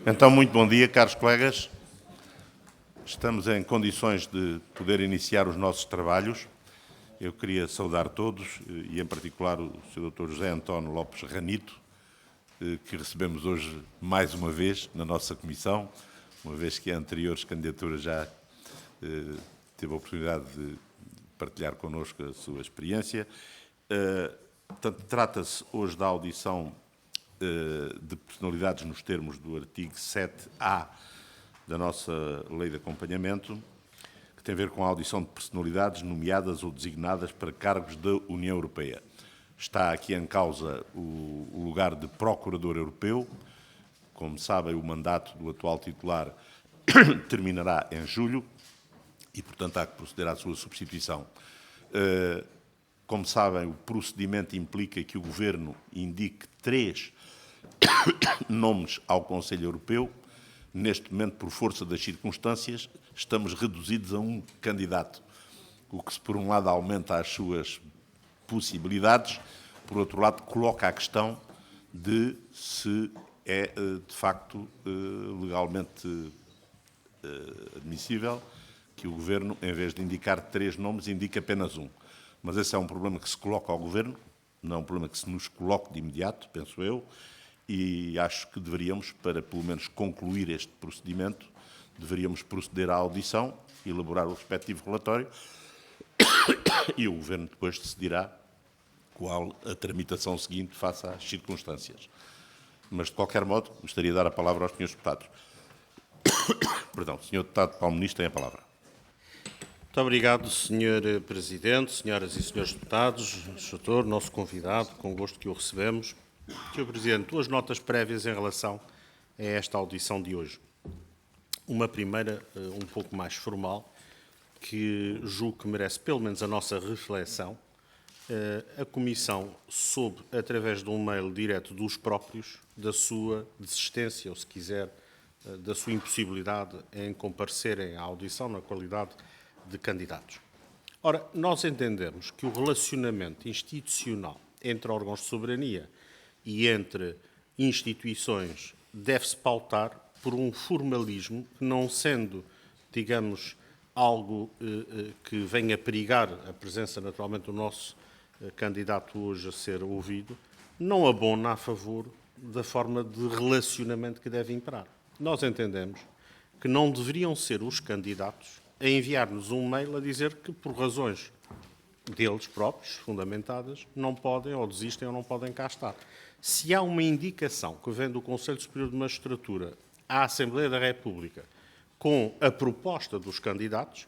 Então, muito bom dia, caros colegas. Estamos em condições de poder iniciar os nossos trabalhos. Eu queria saudar todos, e em particular o Sr. Dr. José António Lopes Ranito, que recebemos hoje mais uma vez na nossa comissão, uma vez que a anteriores candidaturas já teve a oportunidade de partilhar connosco a sua experiência. Portanto, trata-se hoje da audição de personalidades nos termos do artigo 7A da nossa lei de acompanhamento, que tem a ver com a audição de personalidades nomeadas ou designadas para cargos da União Europeia. Está aqui em causa o lugar de Procurador Europeu. Como sabem, o mandato do atual titular terminará em julho e, portanto, há que proceder à sua substituição. Como sabem, o procedimento implica que o Governo indique 3 nomes ao Conselho Europeu. Neste momento, por força das circunstâncias, estamos reduzidos a um candidato, o que, por um lado, aumenta as suas possibilidades, por outro lado, coloca a questão de se é, de facto, legalmente admissível que o Governo, em vez de indicar 3 nomes, indique apenas um. Mas esse é um problema que se coloca ao Governo, não é um problema que se nos coloque de imediato, penso eu, e acho que deveríamos, para pelo menos concluir este procedimento, deveríamos proceder à audição, elaborar o respectivo relatório e o Governo depois decidirá qual a tramitação seguinte face às circunstâncias. Mas, de qualquer modo, gostaria de dar a palavra aos senhores deputados. Perdão, Sr. Deputado Paulo Ministro, tem a palavra. Muito obrigado, Sr. Presidente, senhoras e senhores deputados, Doutor, nosso convidado, com gosto que o recebemos. Sr. Presidente, 2 notas prévias em relação a esta audição de hoje. Uma primeira, um pouco mais formal, que julgo que merece pelo menos a nossa reflexão. A Comissão soube, através de um mail direto dos próprios, da sua desistência, ou se quiser, da sua impossibilidade em comparecerem à audição na qualidade de candidatos. Ora, nós entendemos que o relacionamento institucional entre órgãos de soberania e entre instituições deve-se pautar por um formalismo que, não sendo, digamos, algo que venha perigar a presença, naturalmente, do nosso candidato hoje a ser ouvido, não abona a favor da forma de relacionamento que deve imperar. Nós entendemos que não deveriam ser os candidatos a enviar-nos um mail a dizer que, por razões deles próprios, fundamentadas, não podem ou desistem ou não podem cá estar. Se há uma indicação que vem do Conselho Superior de Magistratura à Assembleia da República com a proposta dos candidatos,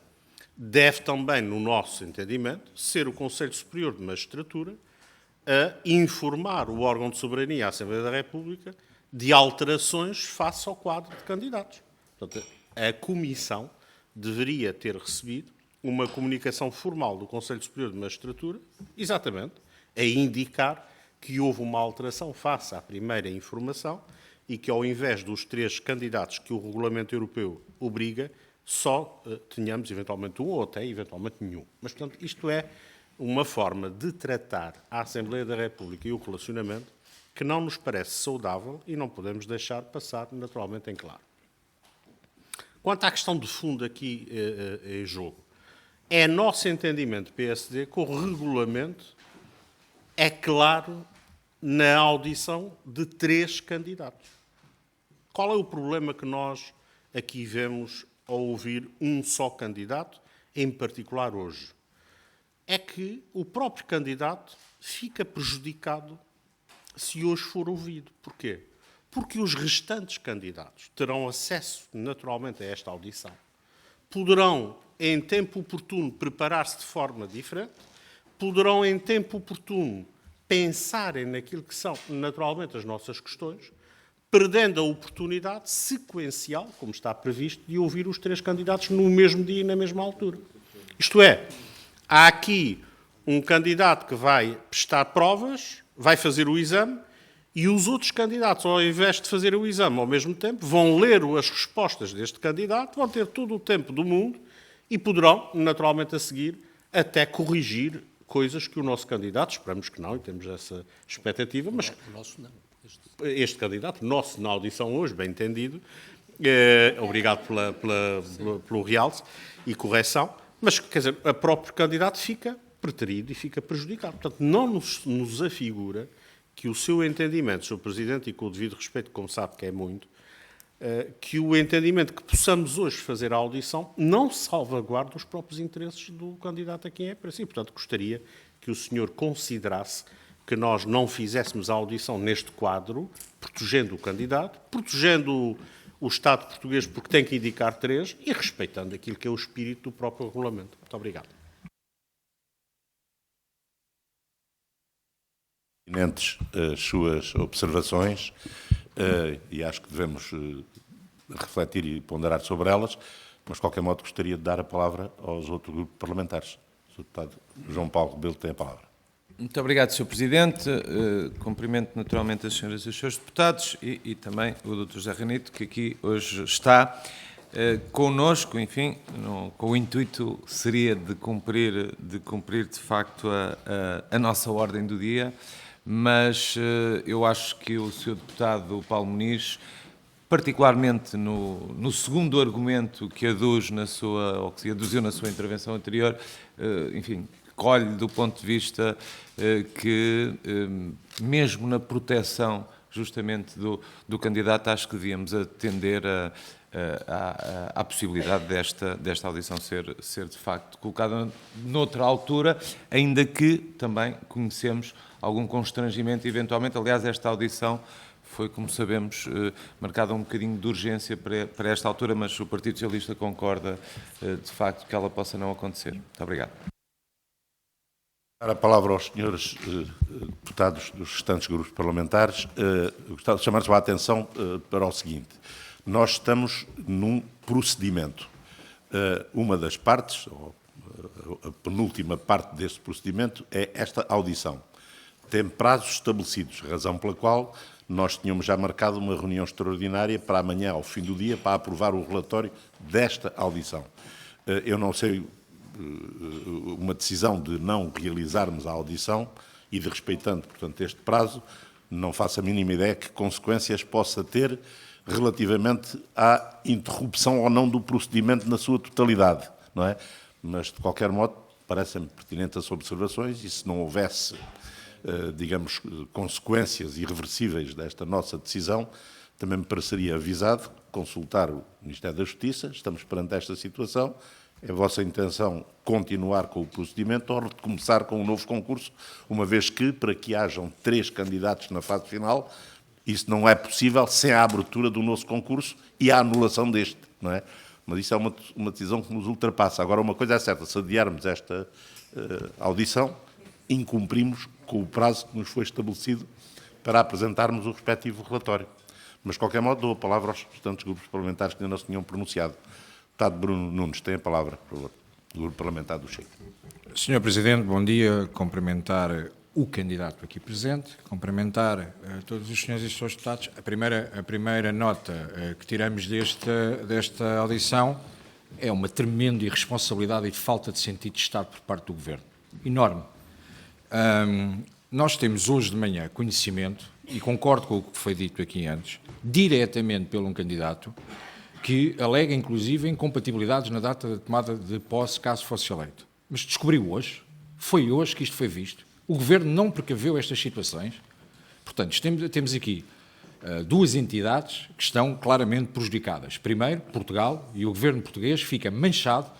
deve também, no nosso entendimento, ser o Conselho Superior de Magistratura a informar o órgão de soberania, a Assembleia da República, de alterações face ao quadro de candidatos. Portanto, a Comissão deveria ter recebido uma comunicação formal do Conselho Superior de Magistratura, exatamente, a indicar que houve uma alteração face à primeira informação e que, ao invés dos 3 candidatos que o Regulamento Europeu obriga, só tenhamos eventualmente um ou até eventualmente nenhum. Mas, portanto, isto é uma forma de tratar a Assembleia da República e o relacionamento que não nos parece saudável e não podemos deixar passar naturalmente em claro. Quanto à questão de fundo aqui em jogo, é nosso entendimento, PSD, que o regulamento é claro na audição de 3 candidatos. Qual é o problema que nós aqui vemos ao ouvir um só candidato, em particular hoje? É que o próprio candidato fica prejudicado se hoje for ouvido. Porquê? Porque os restantes candidatos terão acesso, naturalmente, a esta audição. Poderão, em tempo oportuno, preparar-se de forma diferente, poderão, em tempo oportuno, pensarem naquilo que são, naturalmente, as nossas questões, perdendo a oportunidade sequencial, como está previsto, de ouvir os 3 candidatos no mesmo dia e na mesma altura. Isto é, há aqui um candidato que vai prestar provas, vai fazer o exame, e os outros candidatos, ao invés de fazer o exame ao mesmo tempo, vão ler as respostas deste candidato, vão ter todo o tempo do mundo e poderão, naturalmente a seguir, até corrigir coisas que o nosso candidato, esperamos que não, e temos essa expectativa, mas O nosso não. este candidato, nosso na audição hoje, bem entendido, obrigado pelo realce e correção, mas, quer dizer, o próprio candidato fica preterido e fica prejudicado. Portanto, não nos afigura que o seu entendimento, Sr. Presidente, e com o devido respeito, como sabe que é muito, que o entendimento que possamos hoje fazer a audição não salvaguarda os próprios interesses do candidato a quem é para si. Portanto, gostaria que o senhor considerasse que nós não fizéssemos a audição neste quadro, protegendo o candidato, protegendo o Estado português porque tem que indicar 3 e respeitando aquilo que é o espírito do próprio regulamento. Muito obrigado. Pertinentes as suas observações e acho que devemos refletir e ponderar sobre elas, mas de qualquer modo gostaria de dar a palavra aos outros grupos parlamentares. O Sr. Deputado João Paulo Rebelo tem a palavra. Muito obrigado, Sr. Presidente. Cumprimento naturalmente as senhoras e os senhores deputados e também o Dr. José Ranito, que aqui hoje está connosco, enfim, com o intuito seria de cumprir de facto a nossa ordem do dia, mas eu acho que o Sr. Deputado Paulo Muniz, particularmente no segundo argumento que aduz ou que aduziu na sua intervenção anterior, enfim, colhe do ponto de vista que, mesmo na proteção justamente do candidato, acho que devíamos atender à possibilidade desta audição ser de facto colocada noutra altura, ainda que também conhecemos algum constrangimento eventualmente. Aliás, esta audição foi, como sabemos, marcada um bocadinho de urgência para esta altura, mas o Partido Socialista concorda de facto que ela possa não acontecer. Muito obrigado. Dar a palavra aos senhores deputados dos restantes grupos parlamentares. Gostava de chamar-vos a atenção para o seguinte. Nós estamos num procedimento. Uma das partes, ou a penúltima parte deste procedimento, é esta audição. Tem prazos estabelecidos, razão pela qual nós tínhamos já marcado uma reunião extraordinária para amanhã, ao fim do dia, para aprovar o relatório desta audição. Eu não sei uma decisão de não realizarmos a audição e de respeitando, portanto, este prazo, não faço a mínima ideia que consequências possa ter relativamente à interrupção ou não do procedimento na sua totalidade, não é? Mas, de qualquer modo, parecem-me pertinentes as observações e se não houvesse, digamos, consequências irreversíveis desta nossa decisão, também me pareceria avisado consultar o Ministério da Justiça. Estamos perante esta situação. É a vossa intenção continuar com o procedimento ou recomeçar com um novo concurso, uma vez que, para que hajam 3 candidatos na fase final, isso não é possível sem a abertura do novo concurso e a anulação deste, não é? Mas isso é uma decisão que nos ultrapassa. Agora, uma coisa é certa, se adiarmos esta audição, incumprimos com o prazo que nos foi estabelecido para apresentarmos o respectivo relatório. Mas, de qualquer modo, dou a palavra aos restantes grupos parlamentares que ainda não se tinham pronunciado. Deputado Bruno Nunes, tem a palavra, por favor, do Grupo Parlamentar do Chega. Sr. Presidente, bom dia. Cumprimentar o candidato aqui presente, cumprimentar todos os senhores e senhores deputados. A primeira nota que tiramos desta audição é uma tremenda irresponsabilidade e falta de sentido de Estado por parte do Governo. Enorme. Nós temos hoje de manhã conhecimento, e concordo com o que foi dito aqui antes, diretamente por um candidato que alega, inclusive, incompatibilidades na data da tomada de posse, caso fosse eleito. Mas descobriu hoje, foi hoje que isto foi visto. O Governo não precaveu estas situações. Portanto, temos aqui 2 entidades que estão claramente prejudicadas. Primeiro, Portugal, e o Governo português fica manchado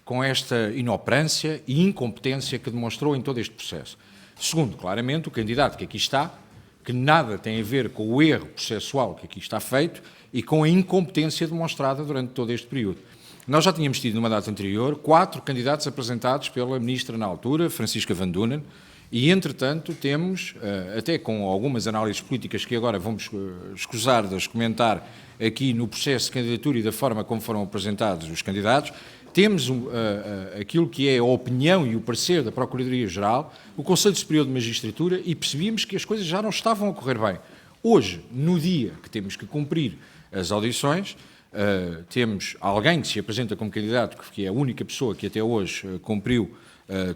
com esta inoperância e incompetência que demonstrou em todo este processo. Segundo, claramente, o candidato que aqui está, que nada tem a ver com o erro processual que aqui está feito e com a incompetência demonstrada durante todo este período. Nós já tínhamos tido, numa data anterior, 4 candidatos apresentados pela Ministra na altura, Francisca Van Dunen, e, entretanto, temos, até com algumas análises políticas que agora vamos escusar de as comentar aqui no processo de candidatura e da forma como foram apresentados os candidatos, temos aquilo que é a opinião e o parecer da Procuradoria-Geral, o Conselho Superior de Magistratura, e percebíamos que as coisas já não estavam a correr bem. Hoje, no dia que temos que cumprir as audições, temos alguém que se apresenta como candidato, que é a única pessoa que até hoje cumpriu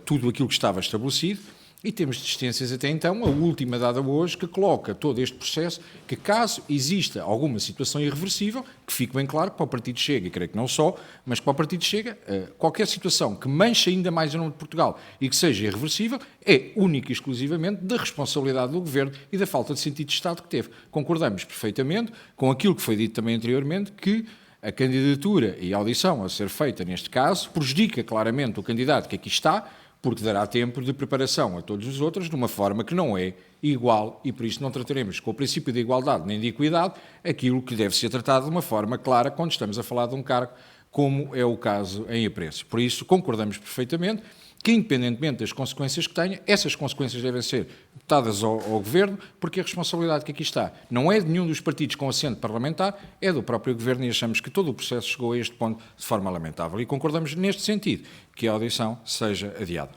tudo aquilo que estava estabelecido, e temos existências até então, a última dada hoje, que coloca todo este processo, que caso exista alguma situação irreversível, que fique bem claro que para o Partido Chega, e creio que não só, mas que para o Partido Chega, qualquer situação que manche ainda mais o nome de Portugal e que seja irreversível, é única e exclusivamente da responsabilidade do Governo e da falta de sentido de Estado que teve. Concordamos perfeitamente com aquilo que foi dito também anteriormente, que a candidatura e a audição a ser feita neste caso prejudica claramente o candidato que aqui está, porque dará tempo de preparação a todos os outros de uma forma que não é igual e por isso não trataremos com o princípio de igualdade nem de equidade aquilo que deve ser tratado de uma forma clara quando estamos a falar de um cargo como é o caso em apreço. Por isso concordamos perfeitamente que, independentemente das consequências que tenha, essas consequências devem ser botadas ao Governo, porque a responsabilidade que aqui está não é de nenhum dos partidos com assento parlamentar, é do próprio Governo e achamos que todo o processo chegou a este ponto de forma lamentável. E concordamos neste sentido, que a audição seja adiada.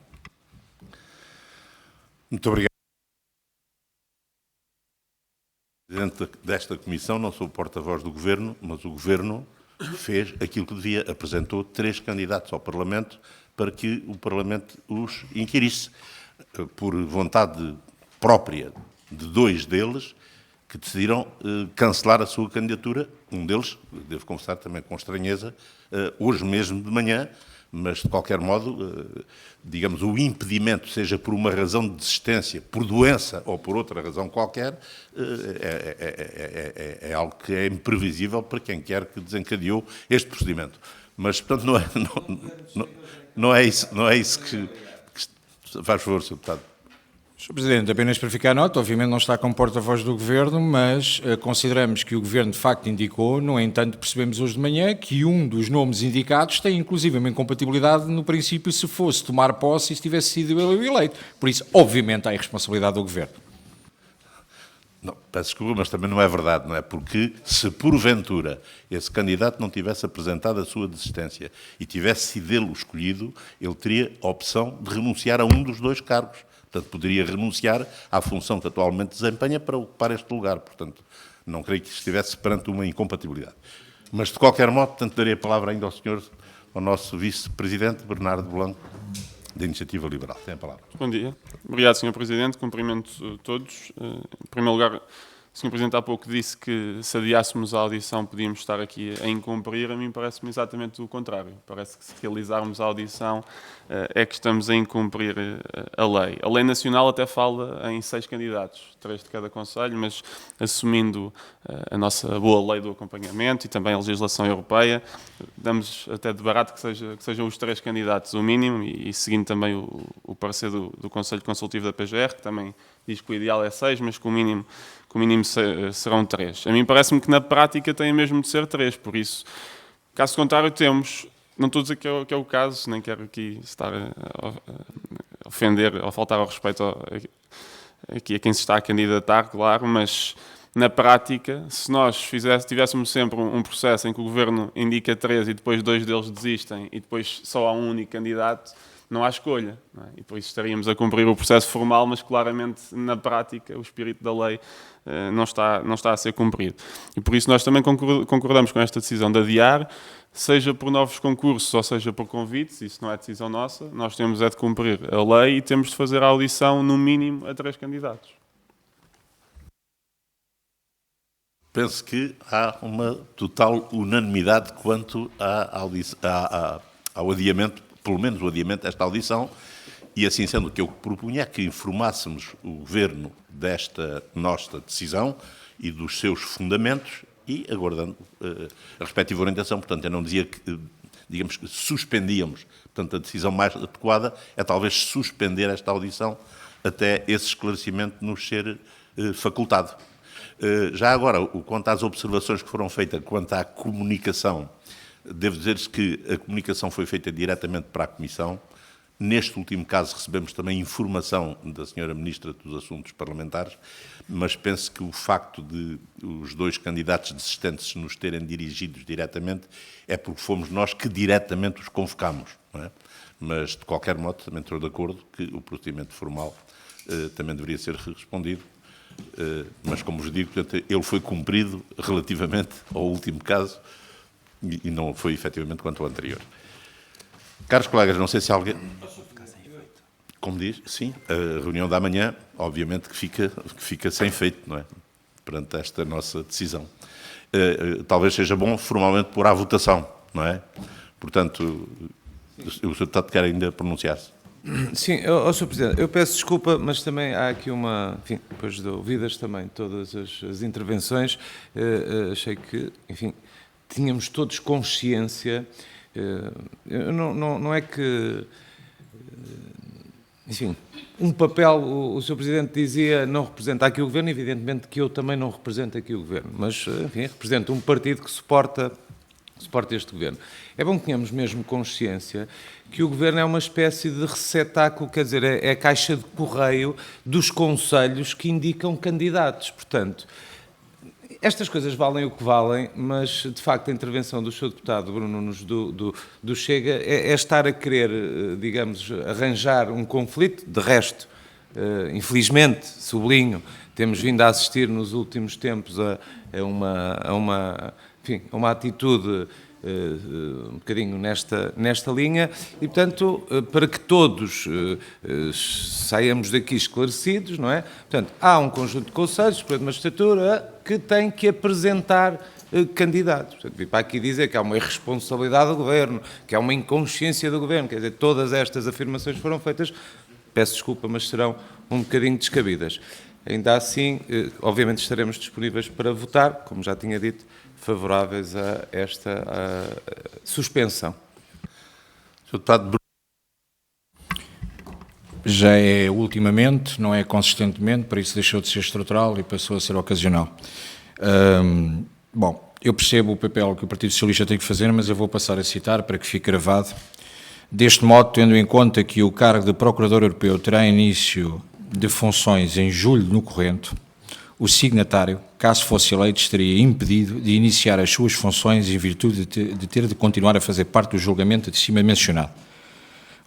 Muito obrigado. Presidente desta Comissão, não sou o porta-voz do Governo, mas o Governo fez aquilo que devia, apresentou 3 candidatos ao Parlamento para que o Parlamento os inquirisse. Por vontade própria de 2 deles, que decidiram cancelar a sua candidatura. Um deles, devo confessar também com estranheza, hoje mesmo de manhã, mas de qualquer modo, digamos, o impedimento, seja por uma razão de desistência, por doença ou por outra razão qualquer, é algo que é imprevisível para quem quer que desencadeou este procedimento. Mas, portanto, não é isso que faz favor, Sr. Deputado. Sr. Presidente, apenas para ficar nota, obviamente não está como porta-voz do Governo, mas consideramos que o Governo de facto indicou, no entanto percebemos hoje de manhã que um dos nomes indicados tem inclusive uma incompatibilidade no princípio se fosse tomar posse e se tivesse sido eleito. Por isso, obviamente, há a responsabilidade do Governo. Não, peço desculpa, mas também não é verdade, não é? Porque se porventura esse candidato não tivesse apresentado a sua desistência e tivesse sido ele o escolhido, ele teria a opção de renunciar a um dos 2 cargos. Portanto, poderia renunciar à função que atualmente desempenha para ocupar este lugar. Portanto, não creio que estivesse perante uma incompatibilidade. Mas, de qualquer modo, portanto, darei a palavra ainda ao nosso vice-presidente, Bernardo Blanco, da Iniciativa Liberal. Tem a palavra. Bom dia. Obrigado, Sr. Presidente. Cumprimento todos. Em primeiro lugar, o Sr. Presidente há pouco disse que se adiássemos a audição podíamos estar aqui a incumprir. A mim parece-me exatamente o contrário. Parece que se realizarmos a audição é que estamos a incumprir a lei. A lei nacional até fala em 6 candidatos, 3 de cada concelho, mas assumindo a nossa boa lei do acompanhamento e também a legislação europeia, damos até de barato que sejam os 3 candidatos o mínimo e seguindo também o parecer do Conselho Consultivo da PGR, que também diz que o ideal é 6, mas que o mínimo serão 3. A mim parece-me que na prática tem mesmo de ser 3, por isso, caso contrário, temos, não estou a dizer que é o caso, nem quero aqui estar a ofender ou faltar ao respeito aqui a quem se está a candidatar, claro, mas na prática, se nós tivéssemos sempre um processo em que o Governo indica 3 e depois 2 deles desistem e depois só há um único candidato, não há escolha. Não é? E por isso estaríamos a cumprir o processo formal, mas claramente na prática o espírito da lei não está a ser cumprido. E por isso nós também concordamos com esta decisão de adiar, seja por novos concursos ou seja por convites, isso não é decisão nossa, nós temos de cumprir a lei e temos de fazer a audição no mínimo a 3 candidatos. Penso que há uma total unanimidade quanto ao adiamento, pelo menos o adiamento desta audição, e assim sendo, o que eu propunha é que informássemos o Governo desta nossa decisão e dos seus fundamentos e aguardando a respectiva orientação. Portanto, eu não dizia que, digamos, que suspendíamos. Portanto, a decisão mais adequada é talvez suspender esta audição até esse esclarecimento nos ser facultado. Já agora, quanto às observações que foram feitas quanto à comunicação, devo dizer-lhes que a comunicação foi feita diretamente para a Comissão. Neste último caso recebemos também informação da Sra. Ministra dos Assuntos Parlamentares, mas penso que o facto de os 2 candidatos desistentes nos terem dirigidos diretamente é porque fomos nós que diretamente os convocámos. Não é? Mas, de qualquer modo, também estou de acordo que o procedimento formal também deveria ser respondido. Mas, como vos digo, portanto, ele foi cumprido relativamente ao último caso e não foi efetivamente quanto ao anterior. Caros colegas, não sei se alguém... Como diz, sim, a reunião da manhã, obviamente que fica sem feito, não é? Perante esta nossa decisão. Talvez seja bom formalmente pôr à votação, não é? Portanto, o Sr. Deputado quer ainda pronunciar-se. Sim, Sr. Presidente, eu peço desculpa, mas também há aqui enfim, depois de ouvidas também todas as intervenções, achei que, enfim, tínhamos todos consciência, não é que, enfim, um papel, o Sr. Presidente dizia, não representa aqui o Governo, evidentemente que eu também não represento aqui o Governo, mas, enfim, represento um partido que suporta este Governo. É bom que tenhamos mesmo consciência que o Governo é uma espécie de receptáculo, quer dizer, é a caixa de correio dos conselhos que indicam candidatos. Portanto, estas coisas valem o que valem, mas, de facto, a intervenção do Sr. Deputado Bruno Nunes do Chega é estar a querer, digamos, arranjar um conflito. De resto, infelizmente, sublinho, temos vindo a assistir nos últimos tempos a uma atitude um bocadinho nesta linha e, portanto, para que todos saiamos daqui esclarecidos, não é? Portanto, há um conjunto de conselhos para a magistratura que tem que apresentar candidatos. Portanto, vim para aqui dizer que há uma irresponsabilidade do Governo, que há uma inconsciência do Governo, quer dizer, todas estas afirmações foram feitas, peço desculpa, mas serão um bocadinho descabidas. Ainda assim, obviamente estaremos disponíveis para votar, como já tinha dito, favoráveis a esta suspensão. Sr. Deputado Já é ultimamente, não é consistentemente, para isso deixou de ser estrutural e passou a ser ocasional. Bom, eu percebo o papel que o Partido Socialista tem que fazer, mas eu vou passar a citar para que fique gravado. Deste modo, tendo em conta que o cargo de Procurador Europeu terá início de funções em julho no corrente, o signatário, caso fosse eleito, estaria impedido de iniciar as suas funções em virtude de ter de continuar a fazer parte do julgamento de cima mencionado.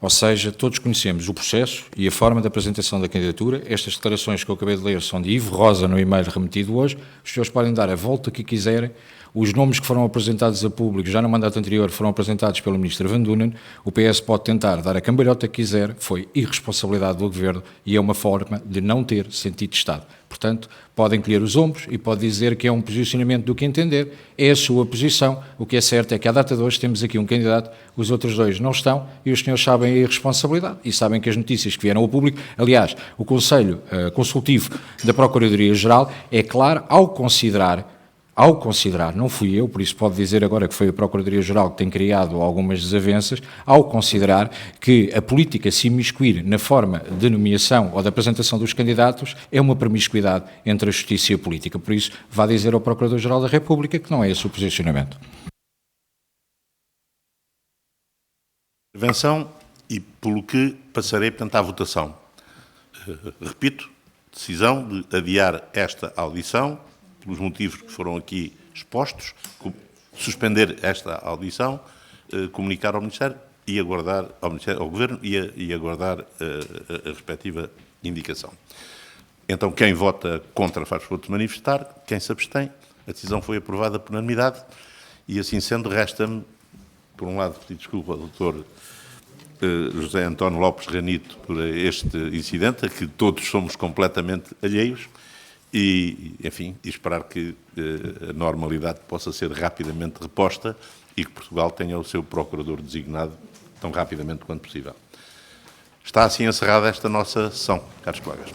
Ou seja, todos conhecemos o processo e a forma de apresentação da candidatura. Estas declarações que eu acabei de ler são de Ivo Rosa no e-mail remetido hoje. Os senhores podem dar a volta que quiserem. Os nomes que foram apresentados a público já no mandato anterior foram apresentados pelo Ministro Van Dunen. O PS pode tentar dar a cambalhota que quiser, foi irresponsabilidade do Governo e é uma forma de não ter sentido de Estado. Portanto, podem colher os ombros e pode dizer que é um posicionamento do que entender, é a sua posição. O que é certo é que à data de hoje temos aqui um candidato, os outros dois não estão e os senhores sabem a irresponsabilidade e sabem que as notícias que vieram ao público, aliás, o Conselho Consultivo da Procuradoria-Geral é claro ao considerar, não fui eu, por isso pode dizer agora que foi a Procuradoria-Geral que tem criado algumas desavenças, ao considerar que a política se imiscuir na forma de nomeação ou de apresentação dos candidatos é uma promiscuidade entre a justiça e a política. Por isso, vá dizer ao Procurador-Geral da República que não é esse o posicionamento. intervenção e pelo que passarei, portanto, à votação. Repito, decisão de adiar esta audição, pelos motivos que foram aqui expostos, suspender esta audição, comunicar ao Ministério e aguardar ao Governo e aguardar a respectiva indicação. Então, quem vota contra faz favor de se manifestar, quem se abstém, a decisão foi aprovada por unanimidade e, assim sendo, resta-me, por um lado, pedir desculpa ao Dr. José António Lopes Ranito por este incidente, a que todos somos completamente alheios, e, enfim, e esperar que a normalidade possa ser rapidamente reposta e que Portugal tenha o seu procurador designado tão rapidamente quanto possível. Está assim encerrada esta nossa sessão, caros colegas.